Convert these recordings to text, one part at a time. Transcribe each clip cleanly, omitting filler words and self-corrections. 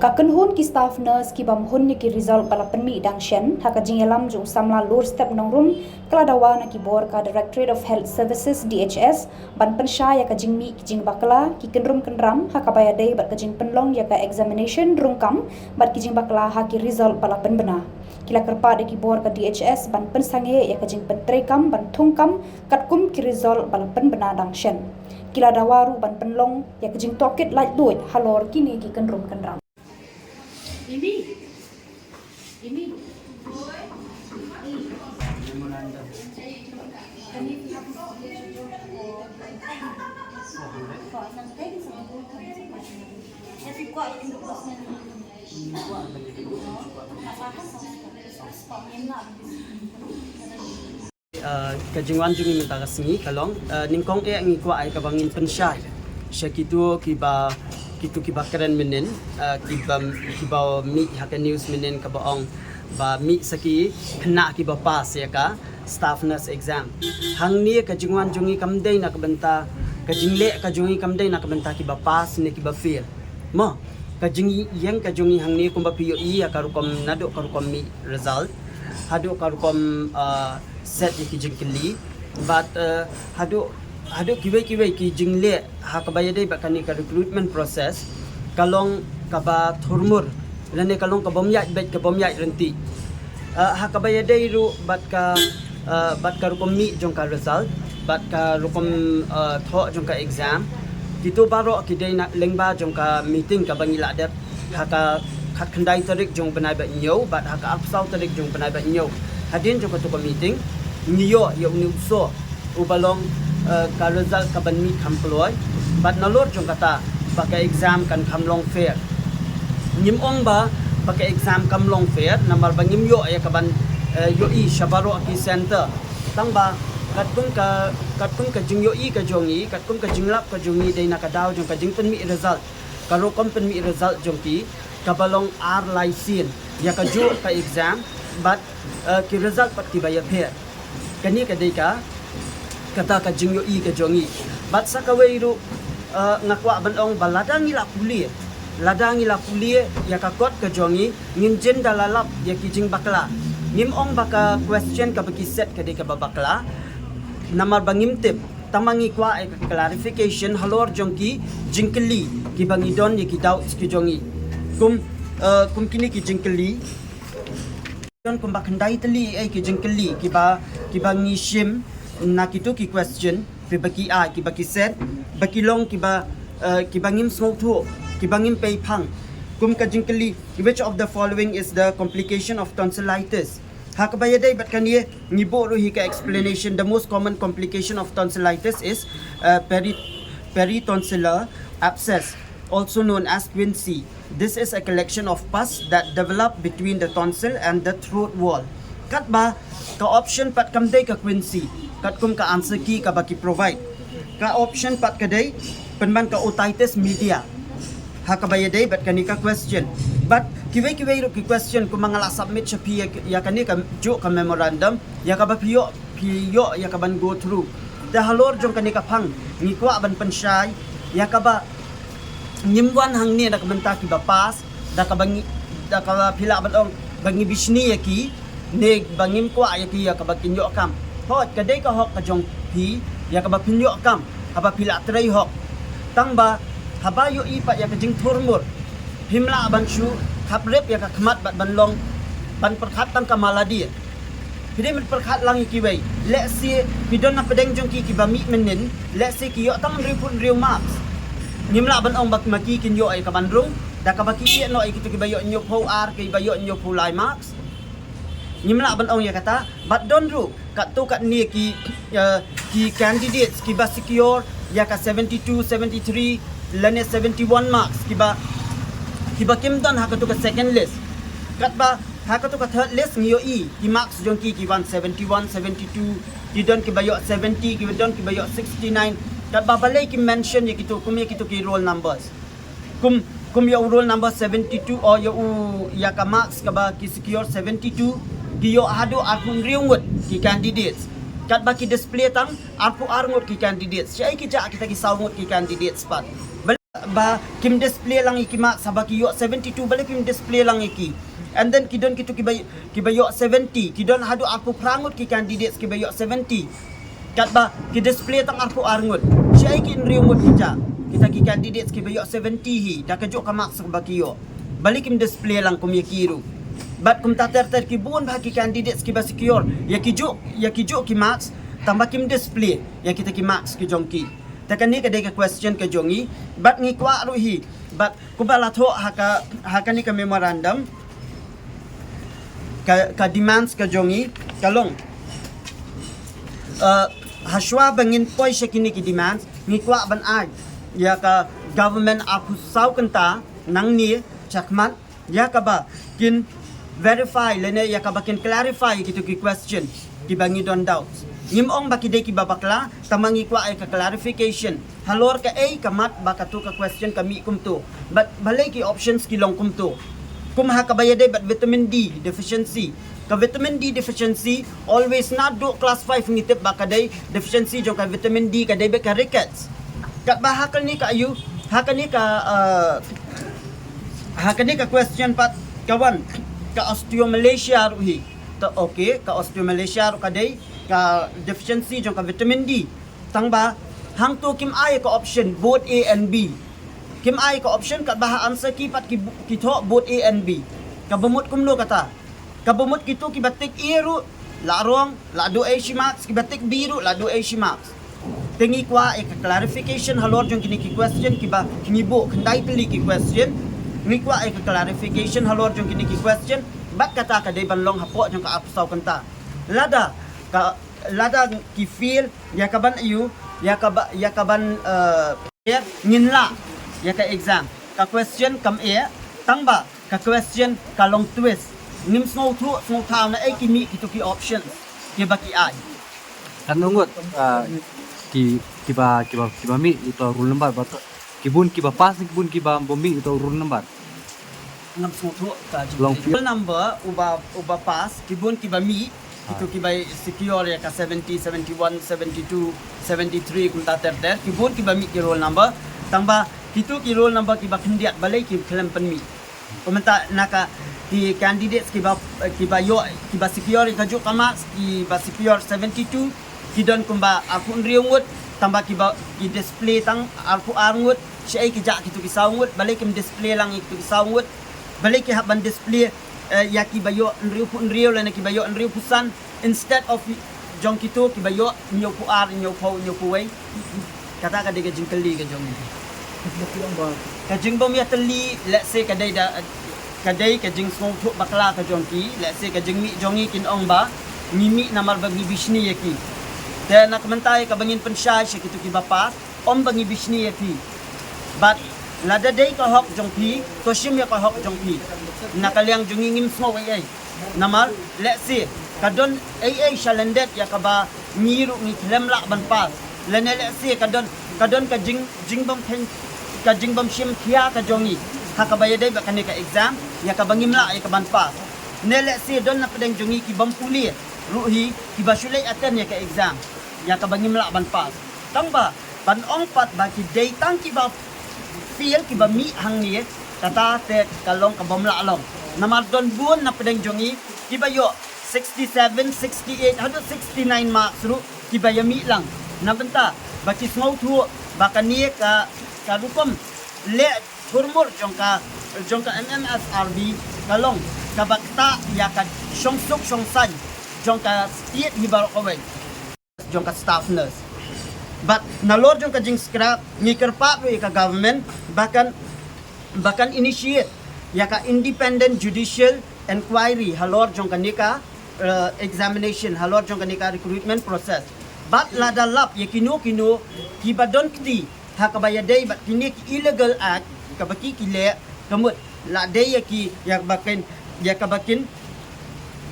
Kakenhun ki staff nurse ki bamhun ni ki result bala penmi dang shen haka jingelam jung samla lur step nongrum kala dawa na ki bor ka Directorate of Health Services DHS ban pensha ya ka jingmi ki jing bakla ki kenrum kenram haka bayadai bat ka jing penlong ya ka examination rungkam bat ki jing bakla haki result bala penbena kila kerpa de ki bor ka DHS ban pensange ya ka jing pentrekam ban thungkam katkum ki result bala penbena dang shen kila dawaru ban penlong ya ka jing toket light duit halor kini ki kenrum kenram. Ini. Kajingwan jungi minta kasih kalong ningkong ngi kwa ay kabangin pensyai syakitu kiba keren menen kiba mi haka news menen kabaong ba mi saki kena kiba pas ya ka staff nurse exam hang ni kajingwan jungi kamdai na kabenta kajingle kajungi kamdai na kabenta kiba pas ni kiba fail mo kajingi yang kajungi hang ni kumba piyo ya karukom nado karukom mi result hado karukom set ki jingkeli but hado kiwe ki jingle ha kabayade bakani ka recruitment process kalong kaba thurmur lane kalong kabomya bet kabomya renti ha kabayade ru bat ka rukom mi jong ka result bat ka rukom tho jong ka exam gitu baro ki dei na lengba jong ka meeting ka bangila dat ha ka khat khandai tarik jong banai ba nyo bat ha ka apsau tarik jong banai ba nyo hadin jong ka to meeting niyo ya uniuso ubalong ka result ka ban mi kamploy bat nalor jong kata pakai exam kan kamlong fair nim ong ba pakai exam kamlong fair namal bangim yo ya kaban yo i shabaro ki center tang ba katkum ka jing yo i ka jongi katkum ka jinglap ka jongi dei na ka daw jong ka jing pen mi result karo kom pen mi result jong ki kabalong ar laisin ya ka jo ka exam bat ki result pat ki bayar fair kani ka dei ka kata ka jing yo i ka jongi bat sa ka weiru ngakwa bandong baladang ila kulie ya ka kot ka jongi nginjen dalalap ya ki jing bakla nim ong baka question ka baki set ka de ka bakla namar bangim tip tamangi kwa ay clarification halor jongki jingkeli ki bangidon ya ki daw ki jongi kum kini ki jingkeli don kum bakandai teli ay ki jingkeli ki bangi shim na kitu ki question pe baki a ki baki set baki long ki bangim smoke tu ki bangim pei phang kum ka jingkeli which of the following is the complication of tonsillitis hakabayadai bat kaniye ngibo ro hi ka explanation the most common complication of tonsillitis is peritonsillar abscess also known as quinsy. This is a collection of pus that develop between the tonsil and the throat wall. Kat ba ka option pat kamday ka quinsy kat kum ka answer ki ka baki provide ka option pat kadai penman ka otitis media hakabayadai bat kani ka question but kiwe ro ki question ko mangala submit sa pi ya kani ka jo ka memorandum ya ka ba piyo ya ka ban go through the halor jong kani ka phang ni kwa ban pansyai ya ka ba nyimwan hang ni da ka benta ki ba pass da ka pila ban bangi bisni ya ki ne bangim kwa ya ki ya ka ba kinyo kam hot kadai ka hok ka jong pi ya ka ba pinyo kam aba pila tray hok tang ba haba yo ipa ya ka jing thurmur himla ban shu khaprep ya ka khmat ban long ban perkhat tang ka maladi pide mit perkhat lang ki wei let's see pidon na pedeng jong ki ba mi menen let's see ki yo tang riu marks nimla ban ong bak maki kin yo ay ka ban rung da ka baki no ay kitu ki ba yo nyo pho ar ki ba yo nyo pho lai marks nimla ban ong ya kata but don't ru kat tu kat ni ki candidates ki ba secure ya ka 72 73 lane 71 marks ki ba kim don ha ka tu ka second list kat ba ha ka tu ka third list ngiyo i ki marks jong ki 171 72 ki don ki ba yo 70 ki don ki ba yo 69 kat ba balay ki mention ya kitu kum ya kitu ki roll numbers kum ya roll number 72 or ya ka marks ka ba ki secure 72 ki yo hado arpun riungut ki candidates kat ba ki display tang arpu arngut ki candidates siya ki ja kita ki saungut ki candidates pat ba kim display lang iki mak sabaki yo 72 balik kim display lang iki, and then kidon kitu kibayo 70 kidon hadu aku prangut ki candidates kibayo 70 kat ba ki display tang aku arngut syai ki nriungut kita ki candidates kibayo 70 hi dak kajuk ka mak sabaki yo balik kim display lang kum yakiru bat kum tater ki bun ba ki candidates ki ba secure ya kijuk ki marks tambah kim display ya kita ki marks ki jongki takan ni kadai ka question ka jongi bat ngi kwa ruhi bat kubala tho haka ni ka memorandum ka demands ka jongi kalong haswa bangin poi shakini ki demands ngi kwa ban ai ya ka government aku sau kanta nang ni chakmat ya ka ba kin verify lene ya ka ba kin clarify gitu ki question ki bangi don doubts ngimong baki de ki babakla tamangi kwa ay ka clarification halor ka ay kamat baka tu ka question kami kumto but balay ki options ki long kumto kum ha ka bayade but vitamin D deficiency ka vitamin D deficiency always not do class 5 ngitip baka day deficiency jong ka vitamin D ka day ka rickets ka bahakal ni ka ayu hakani ka question pat kawan ka osteomalacia ruhi to okay ka osteomalacia ru ka day ka deficiency jong ka vitamin D tangba hang tu kim ai ka option both A and B kim ai ka option kat baha answer ki pat ki tho both A and B ka bumut kumlo kata ka bumut kitu ki batik A ru la rong la do A shimax ki batik B ru la do A shimax tingi kwa ka clarification halor jong kini ki question ki ba ngibo kendai teli ki question ngi kwa ka clarification halor jong kini ki question bat kata ka dai banlong hapo jong ka apsau kanta lada ki feel ya kaban ayu ya kaban nginla ya ka exam ka question kam tangba ka question ka long twist nim snow thau na ai ki mi kitu ki options ki baki ai kan nungut kiba mi itu rule number bat kibun kiba pas kibun kiba bomi itu rule number ngam snow thau ka rule number uba pas kibun kiba mi itu kibai secure ya ka 70 71 72 73 kunta ter kibun kiba mi ki roll number tamba kitu ki roll number kiba kendiat balai ki kelam penmi komenta naka ki candidates kiba secure ka juk kama kiba secure 72 kidon kumba aku nriungut tamba kiba ki display tang aku arngut syai ki jak kitu ki saungut balai ki display lang itu ki saungut balai ki haban display ya kibayo nriu lana kibayo nriu pusan instead of jong kito kibayo nyo puar nyo puway kata ka diga jingkali ka jong ka jingbom ya tali let's say kadai ka jing song thu bakla ka jong ki let's say ka jing mi jongi kin ong ba mimi namar bagi bishni yaki dan nak mentai ka bangin penshay shi kito kibapa om bangi bishni yaki but lada day ka hok jong pi to shim ya ka hok jong pi nakaliang jungingim smo ay namar let's say kadon ay shalandet ya ka ba ngiru ni lemla ban pas lene let's say kadon ka jingbom pen ka jingbom shim kia ka jongi ha ka bayade ba kani ka exam ya ka bangimla ay ka ban pas ne let's say don na pedeng jongi ki bam puli ruhi ki ba shulay aten ya ka exam ya ka bangimla ban pas tangba ban ong pat ba ki day tang ki ba feel ki ba mi hang ni tata te kalong ka bomla along namar don bun na pedeng jongi ki ba yo 67 68 hado 69 marks ru ki ba yami lang nabenta ba ki smau thu ba kani ka rukom le turmur jong ka MMSRB kalong ka bakta ya ka shongsuk shongsan jong ka state hibaro kawai jong ka staff nurse but nalor jong ka jing scrap ngikerpa ka government bahkan initiate ya ka independent judicial inquiry halor jong ka nika examination halor jong ka nika recruitment process but lada lap ya kino kibadon kiti hakabayadai but kini illegal act kabaki kile kamut la day ya kabakin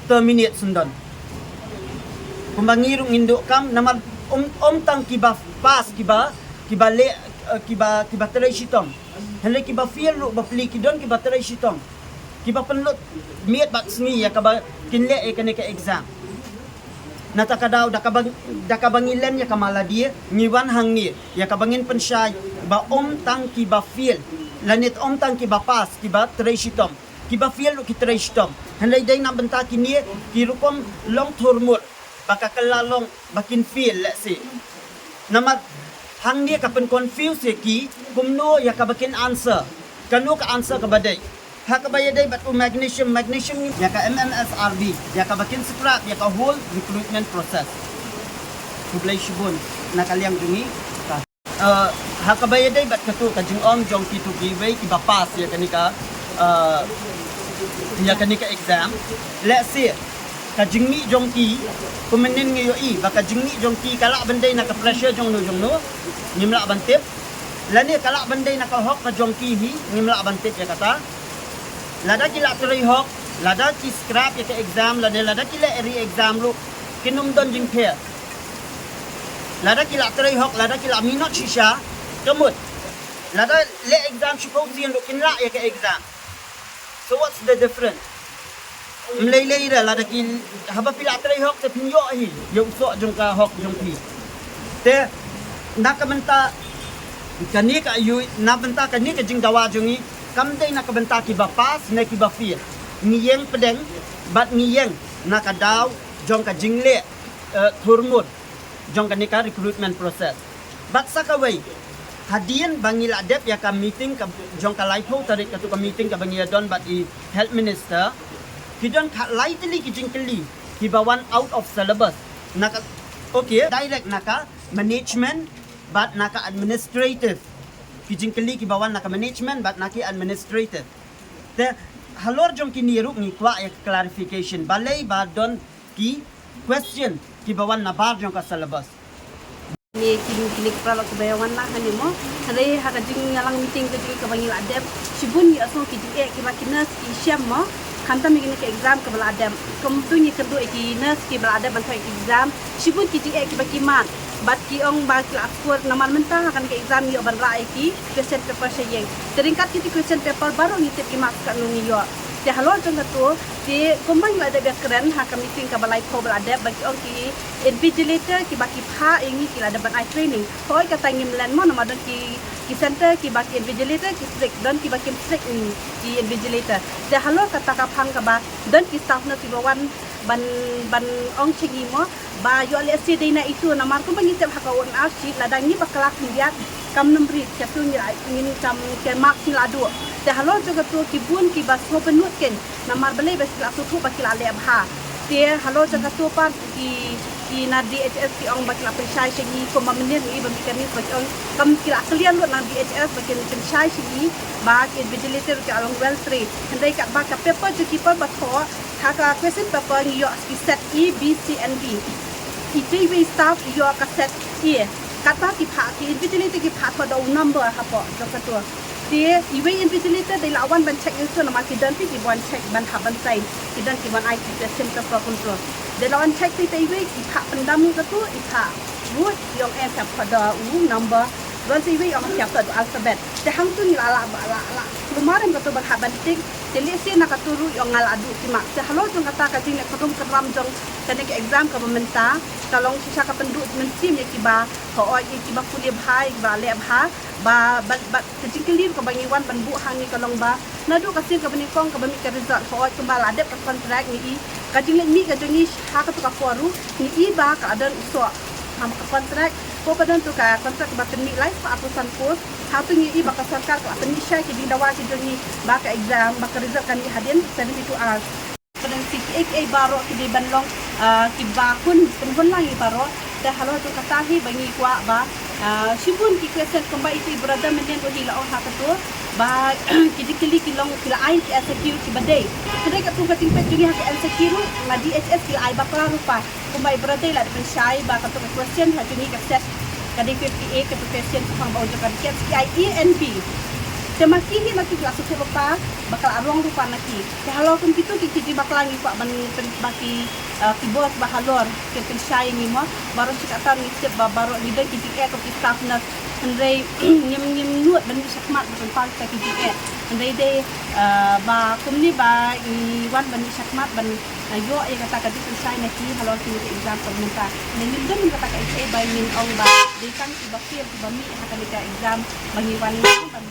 terminate sundan kumbangirung induk kam namar tang kiba pas kiba terai shitong hele kiba feel ru ba pli kidon kiba terai shitong kiba penlut miat bak sngi ya kaba kinle kane ka exam natakadaw dakabangilan ya kamala dia ngiwan hang ni ya kabangin pensay ba om tang ki ba feel lanit om tang ki ba pas ki ba treshitom ki ba feel ki treshitom handai dai na benta ki ni ki rupom long thurmut baka kalalong bakin feel let's say nama hang dia ka pen confuse ki kumno ya ka bakin answer kanu ka answer ka badai ha ka bayadai bat magnesium ni ya ka MMSRB ya ka bakin scrap ya ka whole recruitment process kublai shibun na kaliang jungi ha ka bayadai bat katu ka jing om jong ki tu gi wei ki ba pass ya kanika exam let's say ka jingmi jong ki kumenen ngi yo i baka jingmi jong ki kala bandai na ka pressure jong no nimla bantip lani kala bandai na ka hok ka jong ki hi nimla bantip ya kata lada ki la trai hok lada ki scrap ya ka exam lada ki la eri exam lu kinum don jing phe lada ki la trai hok lada ki la minot shisha kamut lada le exam shiposian lu kinla ya ka exam so what's the difference Mlay dah lah dak haba pila trai hok te pinyo hi yo so jong ka hok jong pi te nak menta kani ka yu na benta kani ka jing dawa jongi kam dei nak benta ki ba pas na ki ba fi ni yeng pedeng bat ni yeng nak daw jong ka jing le thurmut jong kani ka recruitment process bat sakawai hadian bangil adep ya ka meeting ka jong ka lai tho tarik ka tu ka meeting ka bangil don bat I health minister Kidon kat lightly kijing keli hibawan out of syllabus naka okay direct naka management but naka administrative kijing keli hibawan naka management but naki administrative te halor jom kini ruk ni kwa ya clarification balai ba don ki question hibawan na bar jong ka syllabus ni kini pralok kebayawan lah kan mo hari haka jing ngalang meeting ke jing kabangil adep sibun ya so kijing ki makinas ki syam mo kanta migini ke exam ke beladam komtu ni kedu ki nas ki beladam bantai exam sibun ki ki baki mat bat ki ong ba ki akur naman mentah akan ke exam yo ban rai ki question paper sayeng teringkat ki question paper baru ni ki mat kan ni yo te halor jong tu te kombang la ada keren ha ka meeting ka balai ko beladam baki ong ki invigilator ki baki pha ingi ki ada ban I training hoi ka tangim len mo nama don ki center ki baki invigilator ki strict don ki baki strict ni ki invigilator te halor kata ka phang ka ba don ki staff na ti bawan ban ong chingi mo ba yo le si dina itu na mar ko bangi tem haka on archi ladangi bakala kindia kam numbri chaptu ni ingin kam ke mark ni ladu te halor joga tu ki bun ki bas ho penut ken na mar bale bas la tu bakila le abha te halor joga tu pa ki na DHS ki ong bakila pensai chingi ko maminen ni bamikani bak ong kam kila klian lo na DHS bakin pensai chingi ba ki vigilator ki along well trade handai ka ba ka paper ju ki pa ba tho haka question paper ni yo ki set E B C and D ITV staff yo ka set E kata ki pha ki invigilator ki pha tho do number ha po joga tu dia iwe invigilator dai lawan ban check itu nama ki dan ki ban check ban ha ban sai ki dan ki ban IT question paper control dai lawan check ti iwe ki pha pendam ka tu I pha root yong en ka pada number don si iwe yong siap tu alphabet te hang tu ni la lumaran ka tu ban ha ban tik telesi nak turu yong ngal adu ki mak te halo jong kata ka jing ek rum keram jong kene ke exam ka pementa kalong sisa ka penduk mensim ye ki ba ko oi ki ba kuliah bhai ba le ba kecing kelir ka bangiwan ban bu hang ni kalong ba nadu ka sin ka bani kong ka bani ka result ko oi kembal adep ka contract ni ka jing ni ka jong ni ha ka tu ka foru ni ba ka adan uso ham ka contract ko ka don tu ka contract ba keni life pa apusan pos ha tu ni ba ka sarkar ka tani syai ki dindawa ki jong ni ba ka exam ba ka result kan ni hadin 72 hours kadang CPA baro ki di banlong ki ba kun penhun lang i baro da halo tu katahi bangi kwa ba sibun ki question kamba itu brother menen ko hila on ha tu ba ki dikili ki long ki ai ki SQ ki badai kadai ka tu ka tingpet jungi ha ki SQ ma DHS ki ai ba kala rupa kamba brother la pen syai ba ka tu question ha jungi ka set kadai 58 ka question pang ba jo ka ki ENB temaki ni laki kelas tu lupa bakal arong lupa naki kalau pun gitu kiki bakal lagi pak baki kibos bahalor kepen syai ni mo baru sikatan ni baru lidah kiki ko staff na Andai nyem nuat ban sakmat ban pal ta ki e andai de ba kumni ba I wan ban sakmat ban yo e kata ka dis sai na ki halon ki exam pagmunta ne nim dum kata ka e ba min ong ba de kang ki ba ki ba mi ha ka exam bangi wan ban